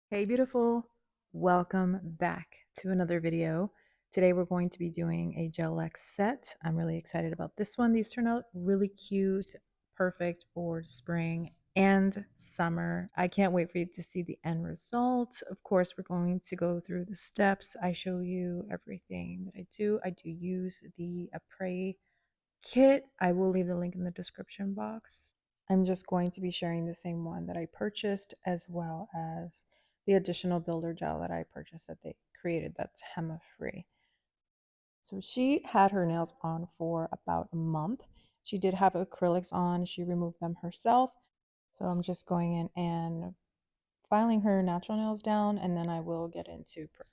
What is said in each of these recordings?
Hey beautiful, welcome back to another video. Today we're going to be doing a gel X set. I'm really excited about this one. These turn out really cute, perfect for spring and summer. I can't wait for you to see the end result. Of course, we're going to go through the steps. I show you everything that I do. I do use the Apres kit. I will leave the link in the description box. I'm just going to be sharing the same one that I purchased as well as the additional builder gel that I purchased that they created that's HEMA free. So she had her nails on for about a month. She did have acrylics on. She removed them herself. So I'm just going in and filing her natural nails down, and then I will get into prep.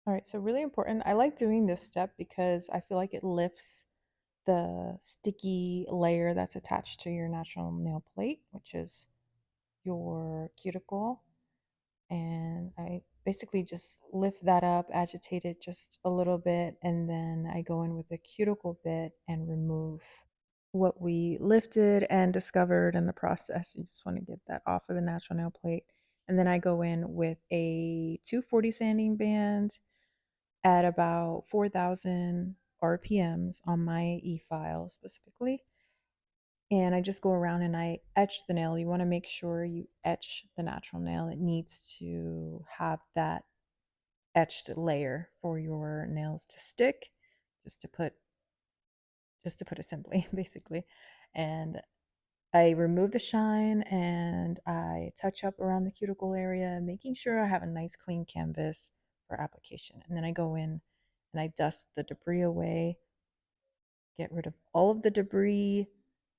All right, so really important. I like doing this step because I feel like it lifts the sticky layer that's attached to your natural nail plate, which is your cuticle. And I basically just lift that up, agitate it just a little bit, and then I go in with a cuticle bit and remove what we lifted and discovered in the process. You just want to get that off of the natural nail plate. And then I go in with a 240 sanding band at about 4,000 RPMs on my e-file specifically. And I just go around and I etch the nail. You want to make sure you etch the natural nail. It needs to have that etched layer for your nails to stick, just to put it simply, basically. And I remove the shine and I touch up around the cuticle area, making sure I have a nice clean canvas for application. And then I go in and I dust the debris away, get rid of all of the debris,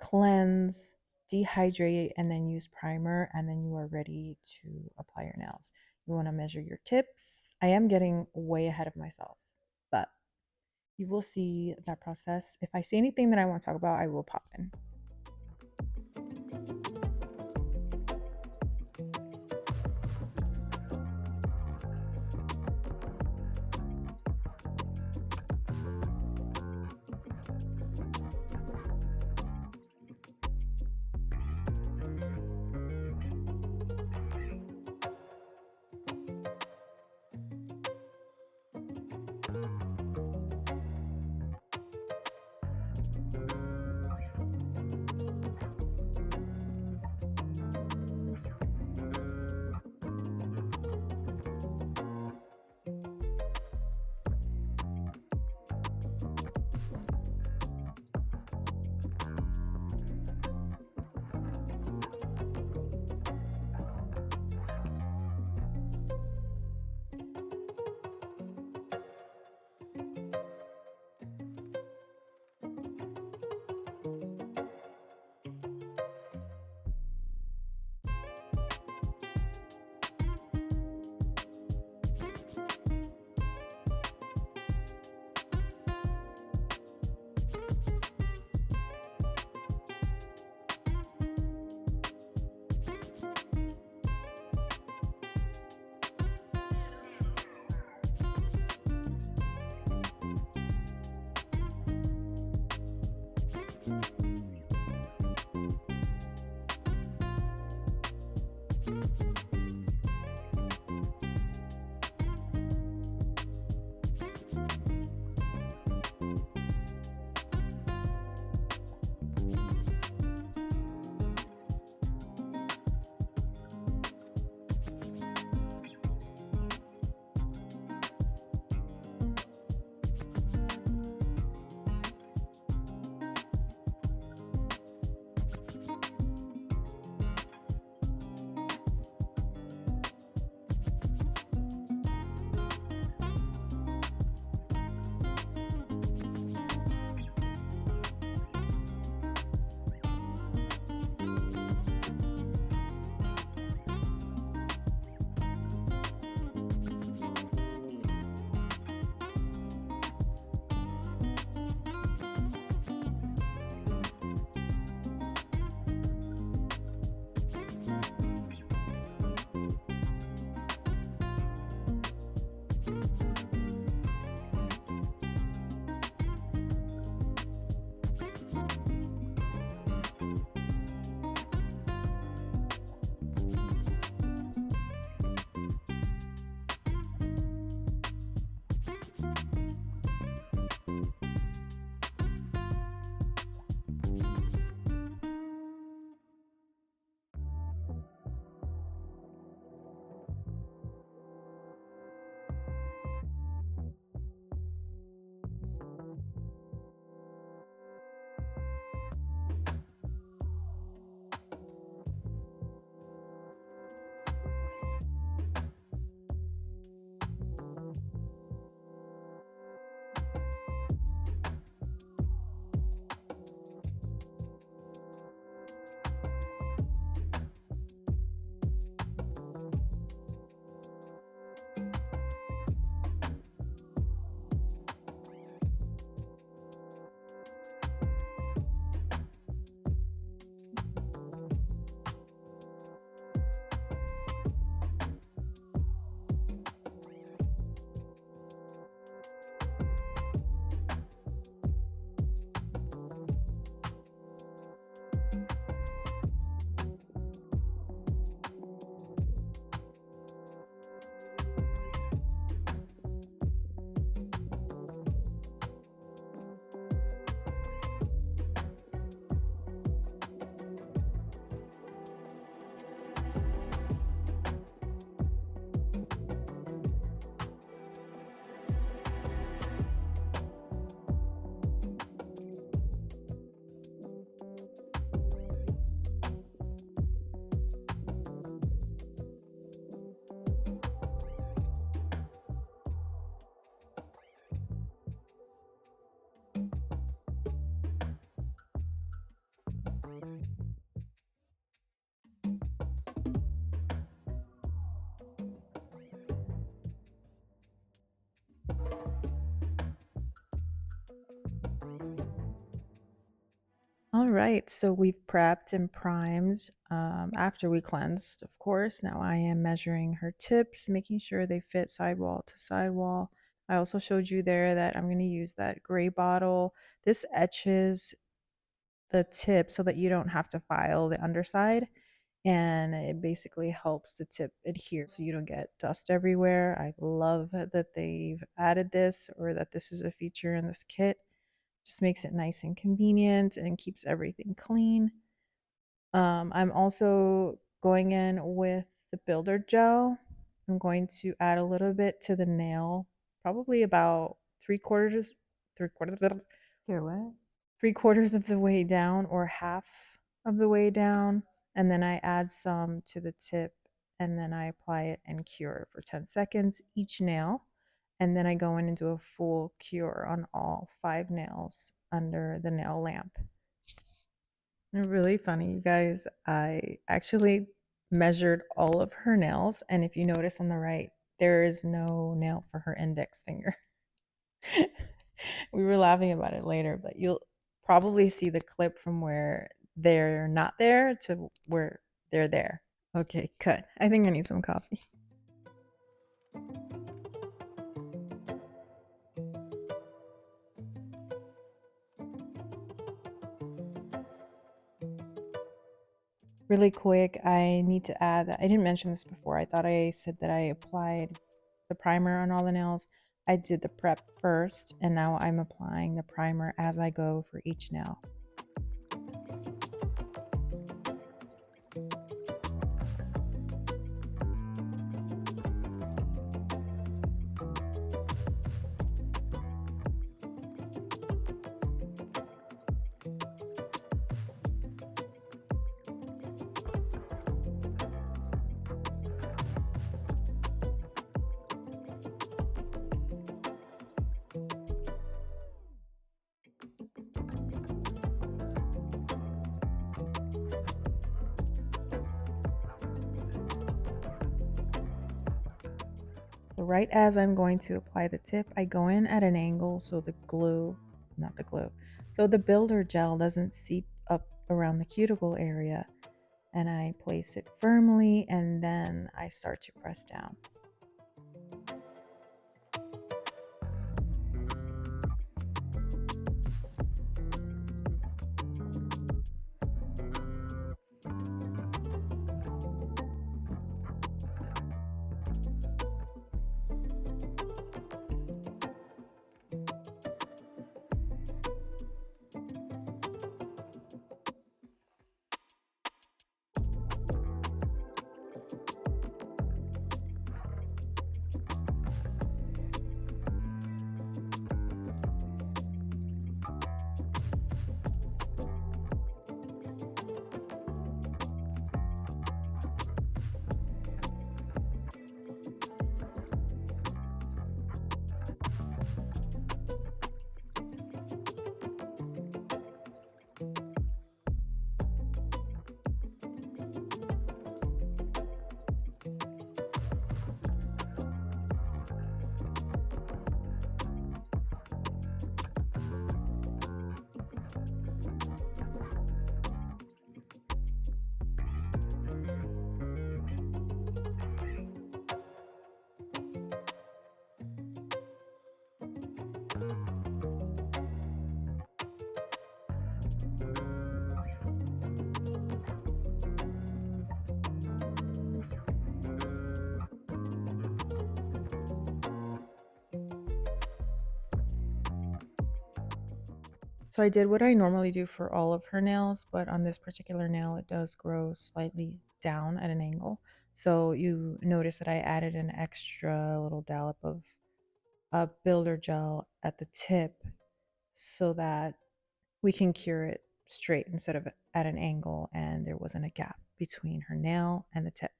cleanse, dehydrate, and then use primer, and then you are ready to apply your nails. You want to measure your tips. I am getting way ahead of myself, but you will see that process. If I see anything that I want to talk about, I will pop in. right, so we've prepped and primed after we cleansed, of course. Now I am measuring her tips, making sure they fit sidewall to sidewall. I also showed you there that I'm going to use that gray bottle. This etches the tip so that you don't have to file the underside, and it basically helps the tip adhere so you don't get dust everywhere. I love that they've added this, or that this is a feature in this kit. Just makes it nice and convenient and keeps everything clean. I'm also going in with the builder gel. I'm going to add a little bit to the nail, probably about three quarters, Here, what? 3/4 of the way down or half of the way down. And then I add some to the tip, and then I apply it and cure for 10 seconds each nail. And then I go in and do a full cure on all 5 nails under the nail lamp. Really funny, you guys. I actually measured all of her nails, and if you notice on the right, there is no nail for her index finger. We were laughing about it later, but you'll probably see the clip from where they're not there to where they're there. Okay, cut. I think I need some coffee. Really quick, I need to add that I didn't mention this before. I thought I said that I applied the primer on all the nails. I did the prep first, and now I'm applying the primer as I go for each nail. So right as I'm going to apply the tip, I go in at an angle so the glue, not the glue, so the builder gel doesn't seep up around the cuticle area. And I place it firmly, and then I start to press down. So I did what I normally do for all of her nails, but on this particular nail, it does grow slightly down at an angle. So you notice that I added an extra little dollop of builder gel at the tip so that we can cure it straight instead of at an angle, and there wasn't a gap between her nail and the tip.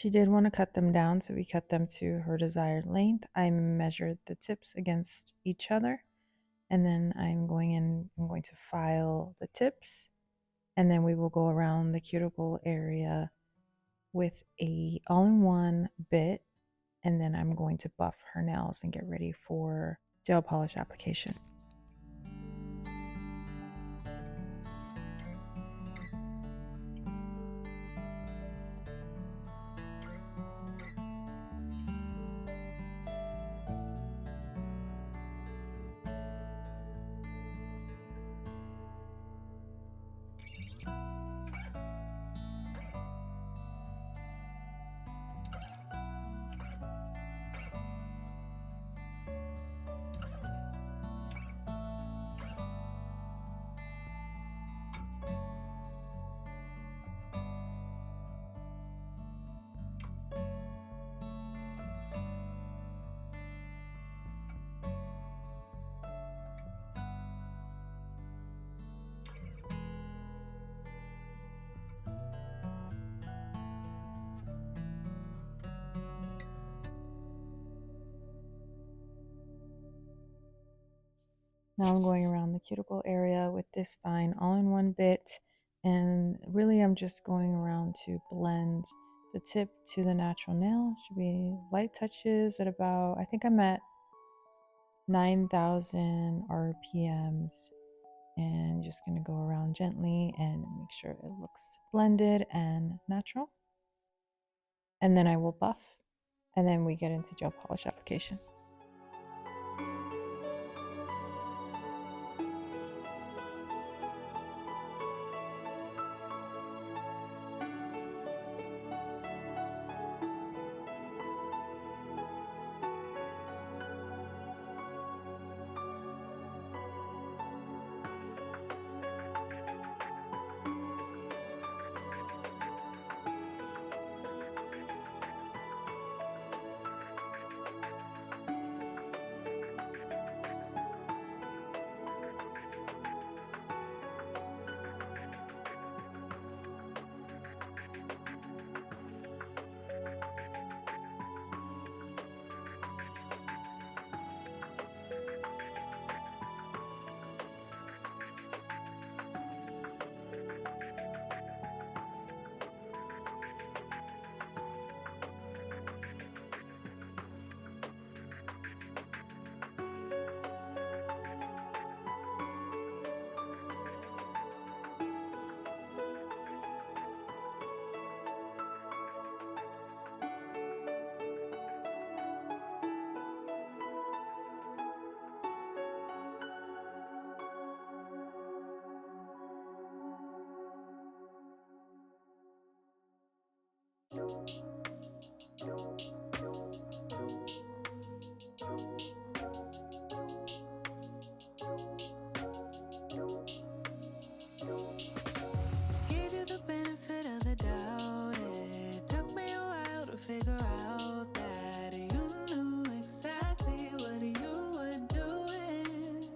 She did want to cut them down, so we cut them to her desired length. I measured the tips against each other, and then I'm going to file the tips, and then we will go around the cuticle area with a all-in-one bit, and then I'm going to buff her nails and get ready for gel polish application. Now I'm going around the cuticle area with this fine all-in-one bit, and really I'm just going around to blend the tip to the natural nail. Should be light touches at about, I think I'm at 9,000 RPMs, and just going to go around gently and make sure it looks blended and natural. And then I will buff, and then we get into gel polish application. Gave you the benefit of the doubt. It took me a while to figure out that you knew exactly what you were doing.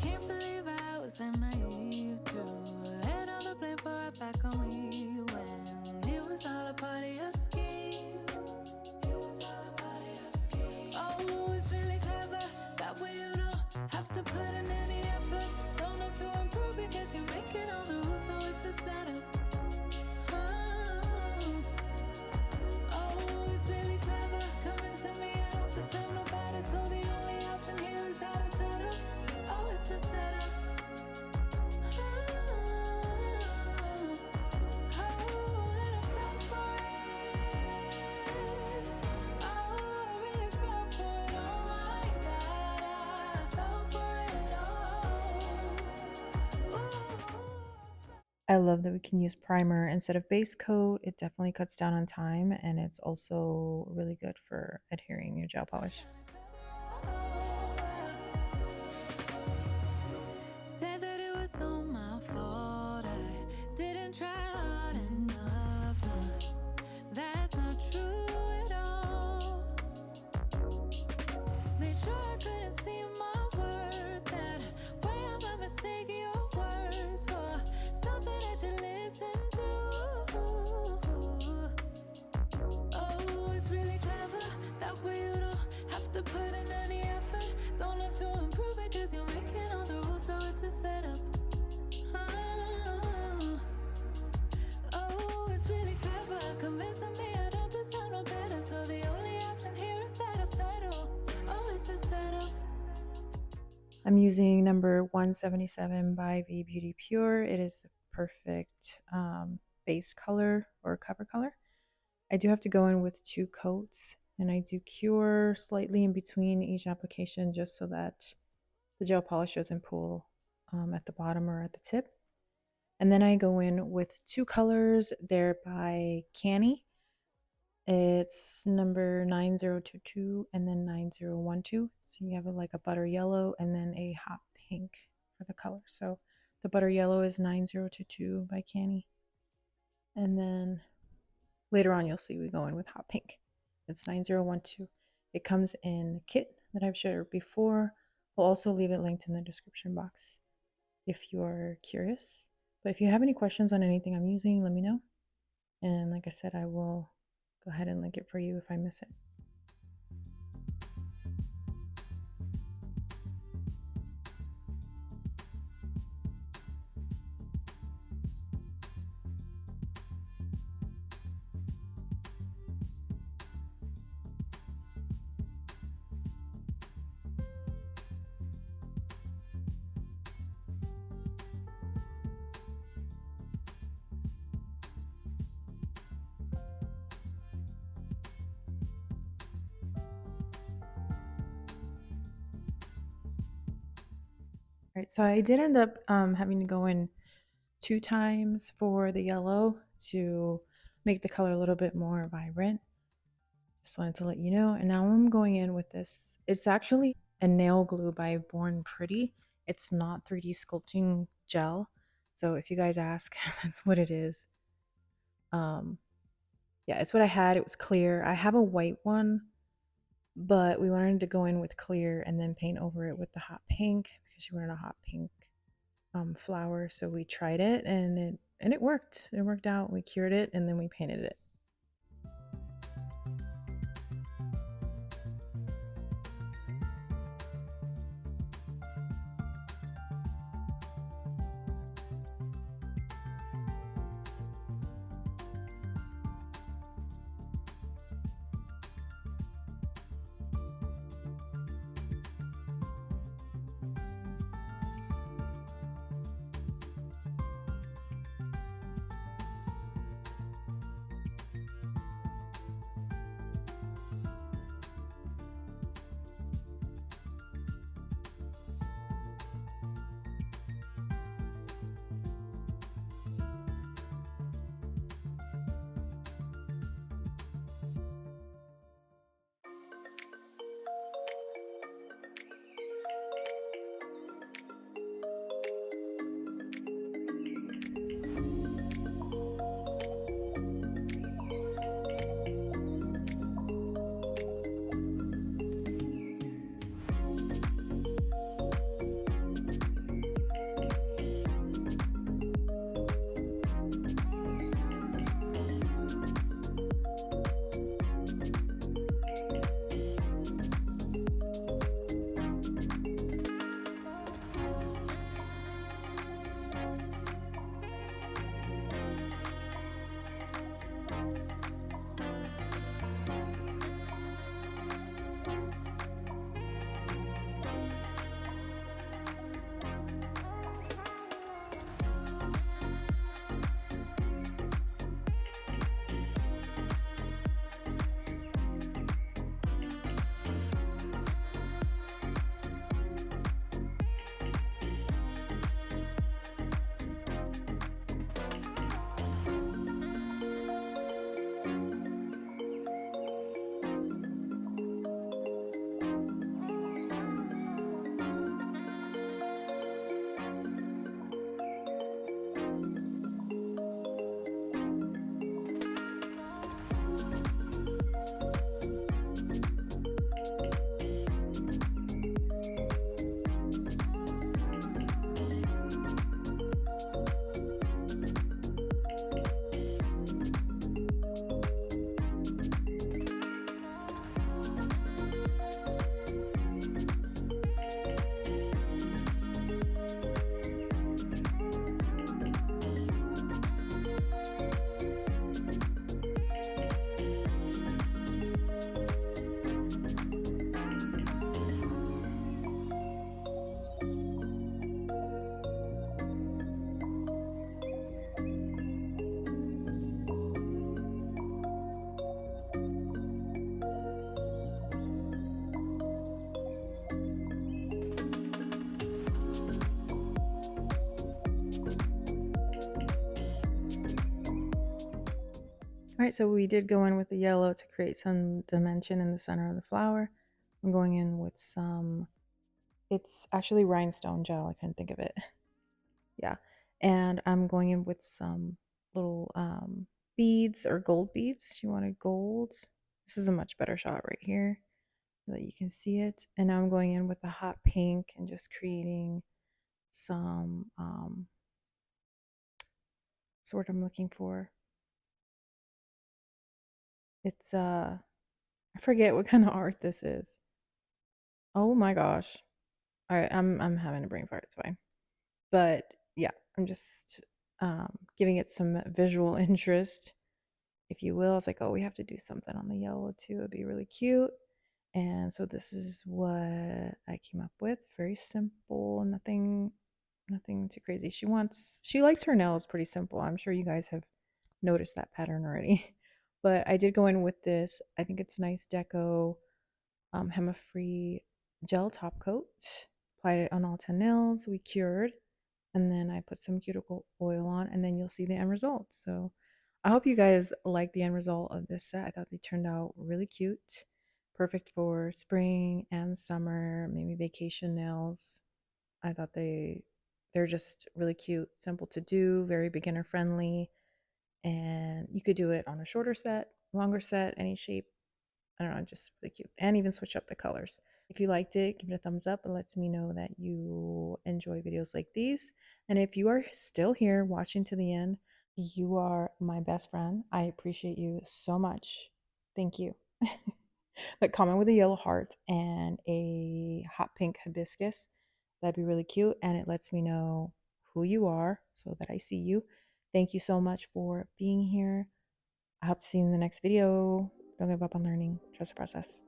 Can't believe I was that naive to let all the blame for right back on me when it was all a part of your scheme. It was all a part of your scheme. Oh, it's really clever that way you don't have to put in any effort. Don't have to improve because you're making all the rules, so it's a setup. Oh, it's really clever, convincing me I don't deserve no better. So the only option here is that I settle. Oh, it's a setup. Oh, and I fell for it. Oh, I really fell for it. Oh my God, I fell for it all. Ooh. I love that we can use primer instead of base coat. It definitely cuts down on time, and it's also really good for adhering your gel polish. Said that it was all my fault. I didn't try hard enough. No, that's not true at all. Made sure I couldn't see my worth. That way I'm not mistaking your words for something that you listen to. but you don't have to put in any effort. Don't have to improve it, cause you're making all the rules, so it's a setup. Ah. Oh, it's really clever, convincing me I don't deserve no better. So the only option here is that I settle. Oh, it's a setup. I'm using number 177 by V Beauty Pure. It is the perfect base color or cover color. I do have to go in with 2 coats, and I do cure slightly in between each application just so that the gel polish doesn't pull at the bottom or at the tip. And then I go in with 2 colors. They're by Canny. It's number 9022 and then 9012. So you have like a butter yellow and then a hot pink for the color. So the butter yellow is 9022 by Canny. And then later on you'll see we go in with hot pink. It's 9012. It comes in the kit that I've shared before. We'll also leave it linked in the description box if you're curious. But if you have any questions on anything I'm using, let me know. And like I said, I will go ahead and link it for you if I miss it. Right, so I did end up having to go in 2 times for the yellow to make the color a little bit more vibrant. Just wanted to let you know. And now I'm going in with this. It's actually a nail glue by Born Pretty. It's not 3D sculpting gel. So if you guys ask, that's what it is. Yeah, it's what I had. It was clear. I have a white one, but we wanted to go in with clear and then paint over it with the hot pink because she wanted a hot pink flower. So we tried it and it worked. It worked out. We cured it and then we painted it. All right, so we did go in with the yellow to create some dimension in the center of the flower. I'm going in with some, it's actually rhinestone gel. I couldn't think of it. Yeah. And I'm going in with some little beads or gold beads. You wanted gold. This is a much better shot right here so that you can see it. And now I'm going in with the hot pink and just creating some, what's the word I'm looking for? It's, I forget what kind of art this is. Oh my gosh. All right, I'm having a brain fart. It's fine. But yeah, I'm just giving it some visual interest, if you will. It's like, oh, we have to do something on the yellow too. It'd be really cute. And so this is what I came up with. Very simple, nothing too crazy. She likes her nails pretty simple. I'm sure you guys have noticed that pattern already. But I did go in with this. I think it's a nice deco hema-free gel top coat. Applied it on all 10 nails. We cured, and then I put some cuticle oil on, and then you'll see the end result. So I hope you guys like the end result of this set. I thought they turned out really cute, perfect for spring and summer, maybe vacation nails. I thought they're just really cute, simple to do, very beginner friendly, and you could do it on a shorter set, longer set, any shape. I don't know, just really cute. And even switch up the colors. If you liked it, give it a thumbs up. It lets me know that you enjoy videos like these. And if you are still here watching to the end, you are my best friend. I appreciate you so much. Thank you. But comment with a yellow heart and a hot pink hibiscus. That'd be really cute. And it lets me know who you are so that I see you. Thank you so much for being here. I hope to see you in the next video. Don't give up on learning. Trust the process.